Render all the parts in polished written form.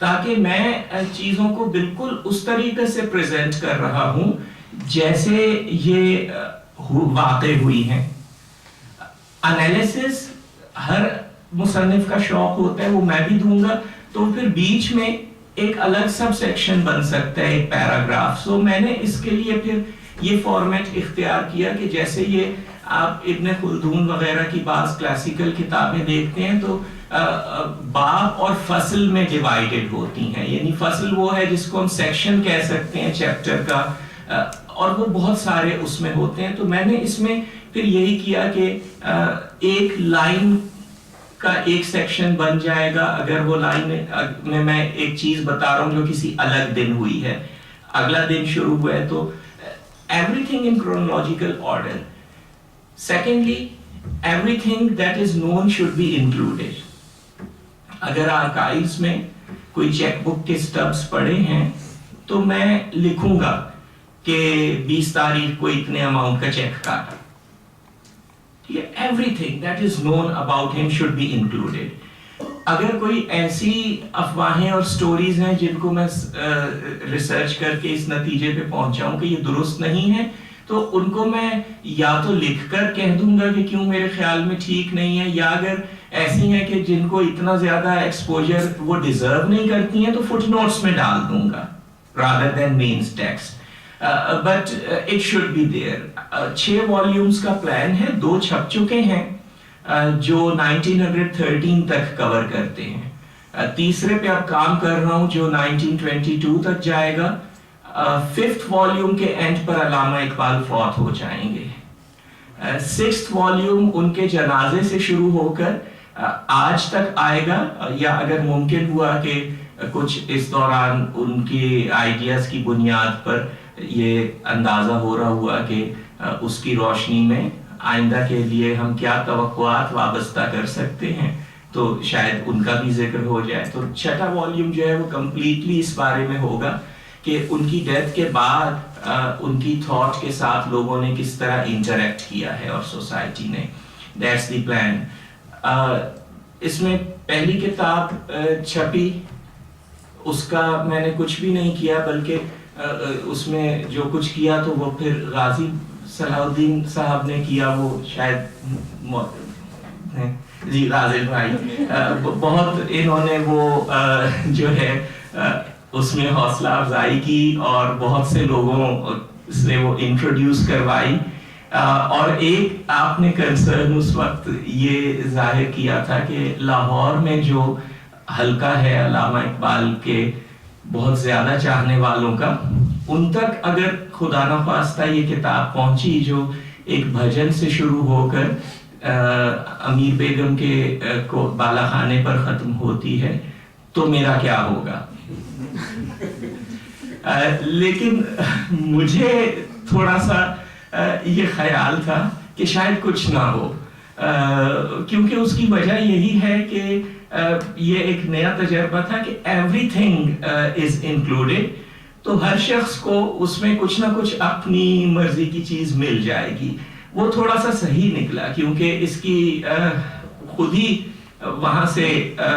تاکہ میں چیزوں کو بالکل اس طریقے سے پریزنٹ کر رہا ہوں جیسے یہ واقع ہوئی ہیں. انالیسس ہر مصنف کا شوق ہوتا ہے, وہ میں بھی دوں گا, تو پھر بیچ میں ایک الگ سب سیکشن بن سکتا ہے, ایک پیراگراف. سو میں نے اس کے لیے پھر یہ فارمیٹ اختیار کیا کہ جیسے یہ آپ ابن خلدون وغیرہ کی بعض کلاسیکل کتابیں دیکھتے ہیں تو باب اور فصل میں ڈیوائیڈڈ ہوتی ہیں, یعنی فصل وہ ہے جس کو ہم سیکشن کہہ سکتے ہیں چیپٹر کا, اور وہ بہت سارے اس میں ہوتے ہیں. تو میں نے اس میں پھر یہی کیا کہ ایک لائن کا ایک سیکشن بن جائے گا اگر وہ لائن میں ایک چیز بتا رہا ہوں جو کسی الگ دن ہوئی ہے, اگلا دن شروع ہوا ہے, تو everything in chronological order. Secondly, everything that is known should be included. اگر آرکائیوز میں کوئی چیک بک کے سٹبس پڑے ہیں تو میں لکھوں گا کہ 20 تاریخ کو اتنے اماؤنٹ کا چیک کاٹا. Everything that is known about him should be included. اگر کوئی ایسی افواہیں اور سٹوریز ہیں جن کو میں ریسرچ کر کے اس نتیجے پہ پہنچا ہوں کہ یہ درست نہیں ہے, تو ان کو میں یا تو لکھ کر کہہ دوں گا کہ کیوں میرے خیال میں ٹھیک نہیں ہے, یا اگر ایسی ہیں کہ جن کو اتنا زیادہ ایکسپوجر وہ ڈیزرو نہیں کرتی ہیں تو فٹ نوٹس میں ڈال دوں گا rather than means text. But it should be there. 6 volumes کا پلان ہے, 2 چھپ چکے ہیں جو 1913 تک کور کرتے ہیں, تیسرے پہ اب کام کر رہا ہوں جو 1922 تک جائے گا. 5th والیوم کے اینڈ پر علامہ اقبال فوت ہو جائیں گے. 6th والیوم ان کے جنازے سے شروع ہو کر آج تک آئے گا, یا اگر ممکن ہوا کہ کچھ اس دوران ان کی آئیڈیاز کی بنیاد پر یہ اندازہ ہو رہا ہوا کہ اس کی روشنی میں آئندہ کے لیے ہم کیا توقعات وابستہ کر سکتے ہیں, تو شاید ان کا بھی ذکر ہو جائے. تو 6واں والیوم جو ہے وہ کمپلیٹلی اس بارے میں ہوگا کہ ان کی ڈیتھ کے بعد ان کی تھاٹ کے ساتھ لوگوں نے کس طرح انٹریکٹ کیا ہے اور سوسائٹی نے. That's the plan. اس میں پہلی کتاب چھپی, اس کا میں نے کچھ بھی نہیں کیا, بلکہ اس میں جو کچھ کیا تو وہ پھر غازی صلاح الدین صاحب نے کیا, وہ شاید جی غازی بھائی بہت انہوں نے وہ جو ہے اس میں حوصلہ افزائی کی اور بہت سے لوگوں سے وہ انٹروڈیوس کروائی. اور ایک آپ نے کنسرن اس وقت یہ ظاہر کیا تھا کہ لاہور میں جو حلقہ ہے علامہ اقبال کے بہت زیادہ چاہنے والوں کا, ان تک اگر خدا نخواستہ یہ کتاب پہنچی جو ایک بھجن سے شروع ہو کر امیر بیگم کے کو بالا خانے پر ختم ہوتی ہے, تو میرا کیا ہوگا. لیکن مجھے تھوڑا سا یہ خیال تھا کہ شاید کچھ نہ ہو, کیونکہ اس کی وجہ یہی ہے کہ یہ ایک نیا تجربہ تھا کہ ایوری تھنگ از انکلوڈیڈ, تو ہر شخص کو اس میں کچھ نہ کچھ اپنی مرضی کی چیز مل جائے گی. وہ تھوڑا سا صحیح نکلا, کیونکہ اس کی خود ہی وہاں سے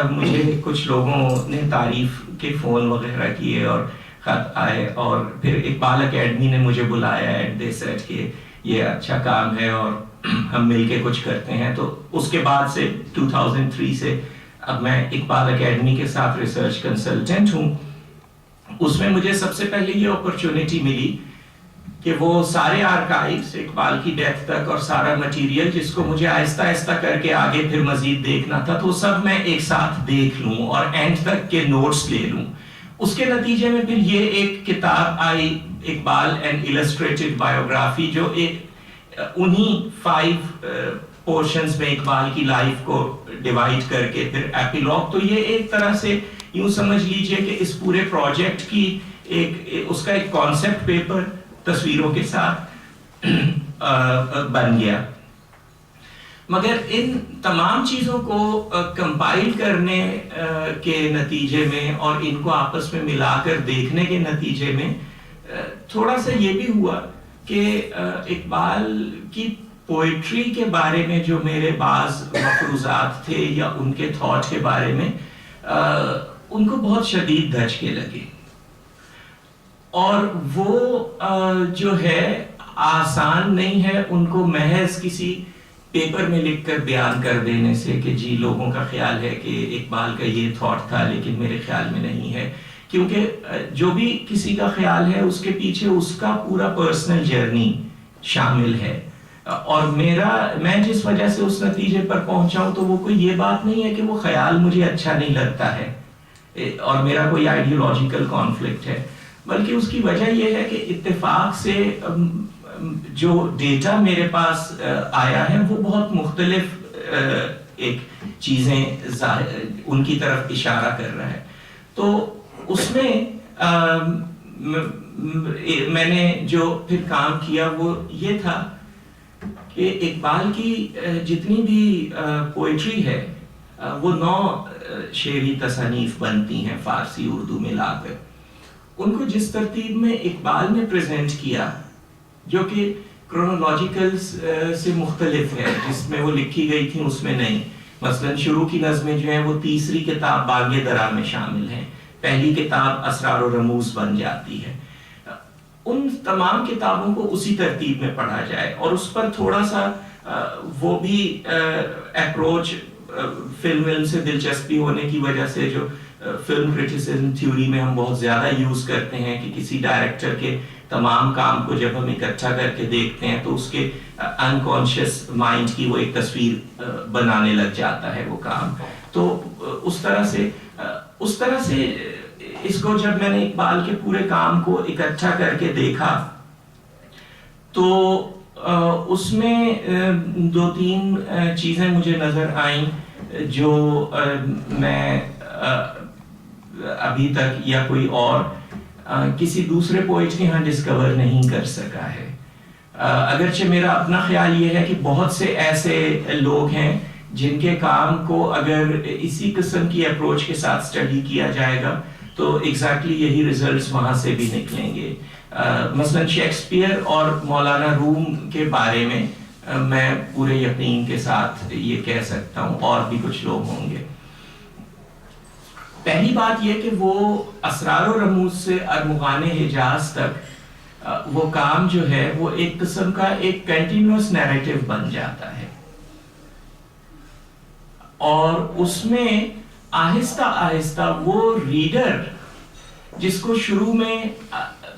مجھے کچھ لوگوں نے تعریف کے فون وغیرہ کیے اور خط آئے, اور پھر اقبال اکیڈمی نے مجھے بلایا اینڈ دے سیڈ کہ یہ اچھا کام ہے اور ہم مل کے کچھ کرتے ہیں. تو اس کے بعد سے 2003 سے اب میں اقبال اکیڈمی کے ساتھ ریسرچ کنسلٹنٹ ہوں. اس میں مجھے سب سے پہلے یہ اپرچونٹی ملی کہ وہ سارے آرکائیوز اقبال کی ڈیتھ تک اور سارا مٹیریل جس کو مجھے آہستہ آہستہ کر کے آگے پھر مزید دیکھنا تھا, تو سب میں ایک ساتھ دیکھ لوں اور اینڈ تک کے نوٹس لے لوں. اس کے نتیجے میں پھر یہ ایک کتاب آئی, اقبال اینڈ السٹریٹڈ بایوگرافی, جو ایک انہی 5 پورشنز میں اقبال کی لائف کو ڈیوائڈ کر کے پھر ایپیلوگ. تو یہ ایک طرح سے یوں سمجھ لیجئے کہ اس پورے پروجیکٹ کی اس کا ایک کانسیپٹ پیپر تصویروں کے ساتھ بن گیا. مگر ان تمام چیزوں کو کمپائل کرنے کے نتیجے میں اور ان کو آپس میں ملا کر دیکھنے کے نتیجے میں تھوڑا سا یہ بھی ہوا کہ اقبال کی پوئٹری کے بارے میں جو میرے بعض مفروضات تھے یا ان کے تھاٹ کے بارے میں, ان کو بہت شدید دھچکے لگے، اور وہ جو ہے آسان نہیں ہے ان کو محض کسی پیپر میں لکھ کر بیان کر دینے سے کہ جی لوگوں کا خیال ہے کہ اقبال کا یہ تھاٹ تھا لیکن میرے خیال میں نہیں ہے، کیونکہ جو بھی کسی کا خیال ہے اس کے پیچھے اس کا پورا پرسنل جرنی شامل ہے، اور میں جس وجہ سے اس نتیجے پر پہنچا ہوں تو وہ کوئی یہ بات نہیں ہے کہ وہ خیال مجھے اچھا نہیں لگتا ہے اور میرا کوئی آئیڈیولوجیکل کانفلکٹ ہے، بلکہ اس کی وجہ یہ ہے کہ اتفاق سے جو ڈیٹا میرے پاس آیا ہے وہ بہت مختلف ایک چیزیں ان کی طرف اشارہ کر رہا ہے۔ تو اس میں میں نے جو پھر کام کیا وہ یہ تھا کہ اقبال کی جتنی بھی پوئٹری ہے وہ 9 شعری تصانیف بنتی ہیں فارسی اردو ملا کر، ان کو جس ترتیب میں اقبال نے پریزنٹ کیا جو کہ کرونولوجیکل سے مختلف ہے، جس میں وہ لکھی گئی تھی اس میں نہیں، مثلا شروع کی نظمیں جو ہیں وہ تیسری کتاب باغ درا میں شامل ہیں، پہلی کتاب اسرار و رموز بن جاتی ہے، ان تمام کتابوں کو اسی ترتیب میں پڑھا جائے، اور اس پر تھوڑا سا وہ بھی اپروچ فلم سے دلچسپی ہونے کی وجہ سے جو فلم کرٹیسزم تھیوری میں ہم بہت زیادہ یوز کرتے ہیں کہ کسی ڈائریکٹر کے تمام کام کو جب ہم اکٹھا کر کے دیکھتے ہیں تو اس کے انکانشیس مائنڈ کی وہ ایک تصویر بنانے لگ جاتا ہے وہ کام، تو اس طرح سے اس کو جب میں نے اقبال کے پورے کام کو اکٹھا کر کے دیکھا تو اس میں 2-3 چیزیں مجھے نظر آئیں جو میں ابھی تک یا کوئی اور کسی دوسرے پوئٹ کے ہاں ڈسکور نہیں کر سکا ہے، اگرچہ میرا اپنا خیال یہ ہے کہ بہت سے ایسے لوگ ہیں جن کے کام کو اگر اسی قسم کی اپروچ کے ساتھ اسٹڈی کیا جائے گا تو ایگزیکٹلی یہی ریزلٹس وہاں سے بھی نکلیں گے، مثلا شیکسپیئر اور مولانا روم کے بارے میں میں پورے یقین کے ساتھ یہ کہہ سکتا ہوں، اور بھی کچھ لوگ ہوں گے۔ پہلی بات یہ کہ وہ اسرار و رموز سے ارمغان حجاز تک وہ کام جو ہے وہ ایک قسم کا ایک کنٹینیوس نیریٹو بن جاتا ہے، اور اس میں آہستہ آہستہ وہ ریڈر جس کو شروع میں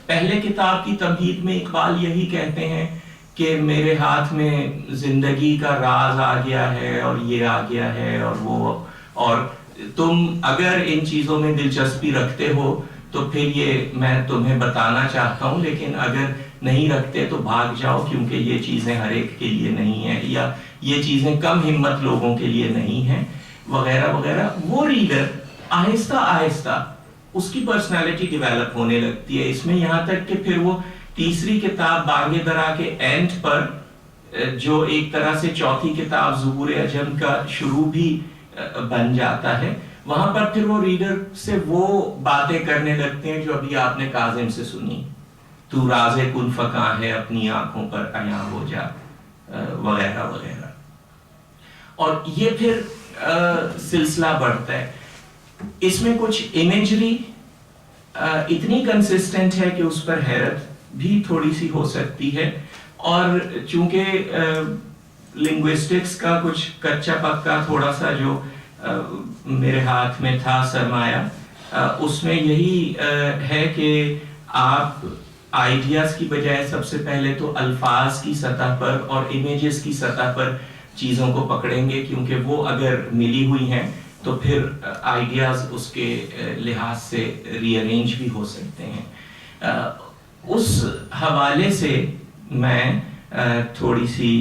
پہلے کتاب کی تمہید میں اقبال یہی کہتے ہیں کہ میرے ہاتھ میں زندگی کا راز آ گیا ہے اور یہ آ گیا ہے اور وہ، اور تم اگر ان چیزوں میں دلچسپی رکھتے ہو تو پھر یہ میں تمہیں بتانا چاہتا ہوں، لیکن اگر نہیں رکھتے تو بھاگ جاؤ کیونکہ یہ چیزیں ہر ایک کے لیے نہیں ہیں، یا یہ چیزیں کم ہمت لوگوں کے لیے نہیں ہیں وغیرہ وغیرہ۔ وہ ریڈر آہستہ آہستہ اس کی پرسنالٹی ڈیویلپ ہونے لگتی ہے، اس میں یہاں تک کہ پھر وہ تیسری کتاب باغ درا کے اینڈ پر جو ایک طرح سے چوتھی کتاب ظہور عجم کا شروع بھی بن جاتا ہے، وہاں پر پھر وہ ریڈر سے وہ باتیں کرنے لگتے ہیں جو ابھی آپ نے کاظم سے سنی، تو راز کن فکاں ہے اپنی آنکھوں پر عیاں ہو جا وغیرہ وغیرہ، اور یہ پھر سلسلہ بڑھتا ہے۔ اس میں کچھ امیجری اتنی کنسسٹنٹ ہے کہ اس پر حیرت بھی تھوڑی سی ہو سکتی ہے، اور چونکہ لنگوسٹکس کا کچھ کچا پکا تھوڑا سا جو میرے ہاتھ میں تھا سرمایہ، اس میں یہی ہے کہ آپ آئیڈیاز کی بجائے سب سے پہلے تو الفاظ کی سطح پر اور امیجز کی سطح پر چیزوں کو پکڑیں گے، کیونکہ وہ اگر ملی ہوئی ہیں تو پھر آئیڈیاز اس کے لحاظ سے ری ارینج بھی ہو سکتے ہیں۔ اس حوالے سے میں تھوڑی سی